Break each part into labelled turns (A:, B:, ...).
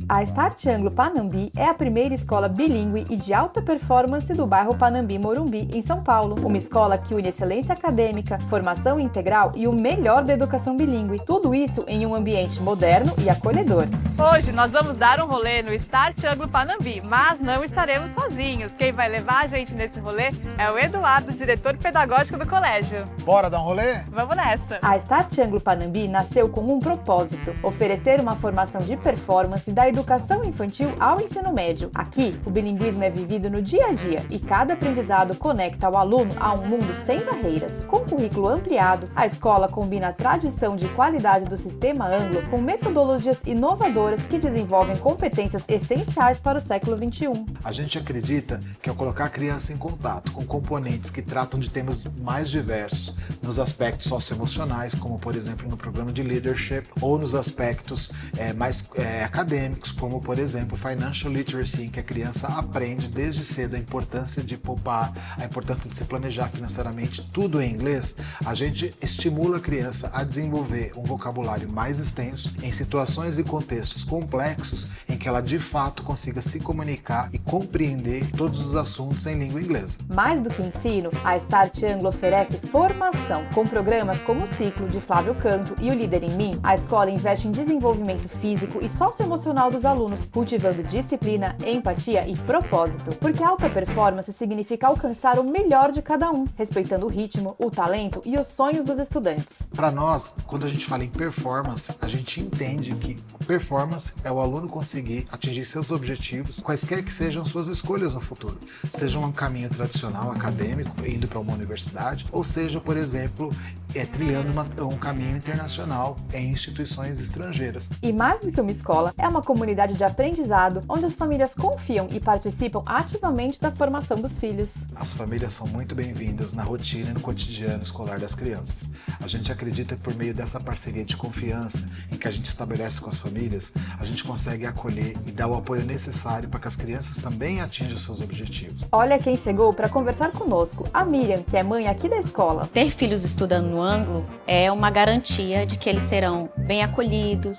A: A Start Anglo Panambi é a primeira escola bilíngue e de alta performance do bairro Panambi Morumbi, em São Paulo. Uma escola que une excelência acadêmica, formação integral e o melhor da educação bilíngue. Tudo isso em um ambiente moderno e acolhedor.
B: Hoje nós vamos dar um rolê no Start Anglo Panambi, mas não estaremos sozinhos. Quem vai levar a gente nesse rolê é o Eduardo, diretor pedagógico do colégio.
C: Bora dar um rolê?
B: Vamos nessa!
A: A Start Anglo Panambi nasceu com um propósito: oferecer uma formação de performance da educação infantil ao ensino médio. Aqui, o bilinguismo é vivido no dia a dia e cada aprendizado conecta o aluno a um mundo sem barreiras. Com currículo ampliado, a escola combina a tradição de qualidade do sistema anglo com metodologias inovadoras que desenvolvem competências essenciais para o século XXI.
C: A gente acredita que ao colocar a criança em contato com componentes que tratam de temas mais diversos, nos aspectos socioemocionais, como por exemplo no programa de leadership, ou nos aspectos mais acadêmicos, como por exemplo financial literacy, em que a criança aprende desde cedo a importância de poupar, a importância de se planejar financeiramente, tudo em inglês. A gente estimula a criança a desenvolver um vocabulário mais extenso em situações e contextos complexos em que ela de fato consiga se comunicar e compreender todos os assuntos em língua inglesa.
A: Mais do que ensino, a Start Anglo oferece formação. Com programas como o Ciclo, de Flávio Canto, e o Líder em Mim, a escola investe em desenvolvimento físico e socioemocional dos alunos, cultivando disciplina, empatia e propósito. Porque alta performance significa alcançar o melhor de cada um, respeitando o ritmo, o talento e os sonhos dos estudantes.
C: Para nós, quando a gente fala em performance, a gente entende que performance é o aluno conseguir atingir seus objetivos, quaisquer que sejam suas escolhas no futuro. Seja um caminho tradicional, acadêmico, indo para uma universidade, ou seja, por exemplo, trilhando um caminho internacional em instituições estrangeiras.
A: E mais do que uma escola, é uma comunidade de aprendizado onde as famílias confiam e participam ativamente da formação dos filhos.
C: As famílias são muito bem-vindas na rotina e no cotidiano escolar das crianças. A gente acredita que por meio dessa parceria de confiança em que a gente estabelece com as famílias, a gente consegue acolher e dar o apoio necessário para que as crianças também atinjam seus objetivos.
A: Olha quem chegou para conversar conosco, a Miriam, que é mãe aqui da escola.
D: Ter filhos estudando no Anglo é uma garantia de que eles serão bem acolhidos,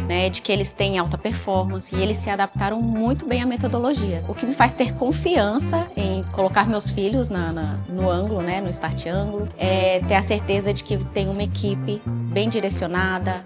D: né, de que eles têm alta performance e eles se adaptaram muito bem à metodologia. O que me faz ter confiança em colocar meus filhos no Anglo, né, no Start Anglo, é ter a certeza de que tem uma equipe bem direcionada,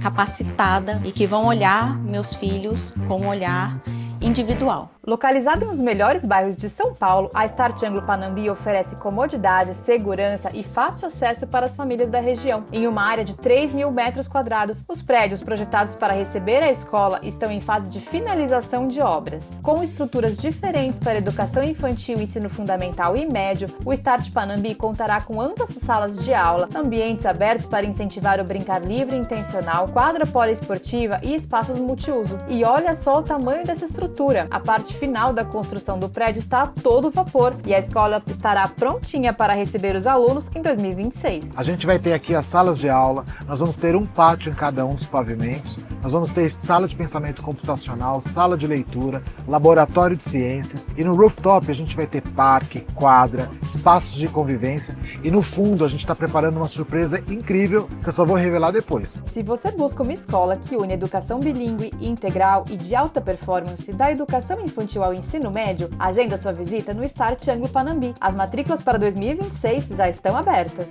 D: capacitada e que vão olhar meus filhos com um olhar individual.
A: Localizada em um dos melhores bairros de São Paulo, a Start Anglo Panambi oferece comodidade, segurança e fácil acesso para as famílias da região. Em uma área de 3.000 metros quadrados, os prédios projetados para receber a escola estão em fase de finalização de obras. Com estruturas diferentes para educação infantil, ensino fundamental e médio, o Start Panambi contará com amplas salas de aula, ambientes abertos para incentivar o brincar livre e intencional, quadra poliesportiva e espaços multiuso. E olha só o tamanho dessa estrutura! A parte final da construção do prédio está a todo vapor e a escola estará prontinha para receber os alunos em 2026.
C: A gente vai ter aqui as salas de aula, nós vamos ter um pátio em cada um dos pavimentos, nós vamos ter sala de pensamento computacional, sala de leitura, laboratório de ciências e no rooftop a gente vai ter parque, quadra, espaços de convivência e no fundo a gente está preparando uma surpresa incrível que eu só vou revelar depois.
A: Se você busca uma escola que une educação bilíngue, integral e de alta performance da educação infantil ao ensino médio, agenda sua visita no Start Anglo Panambi. As matrículas para 2026 já estão abertas.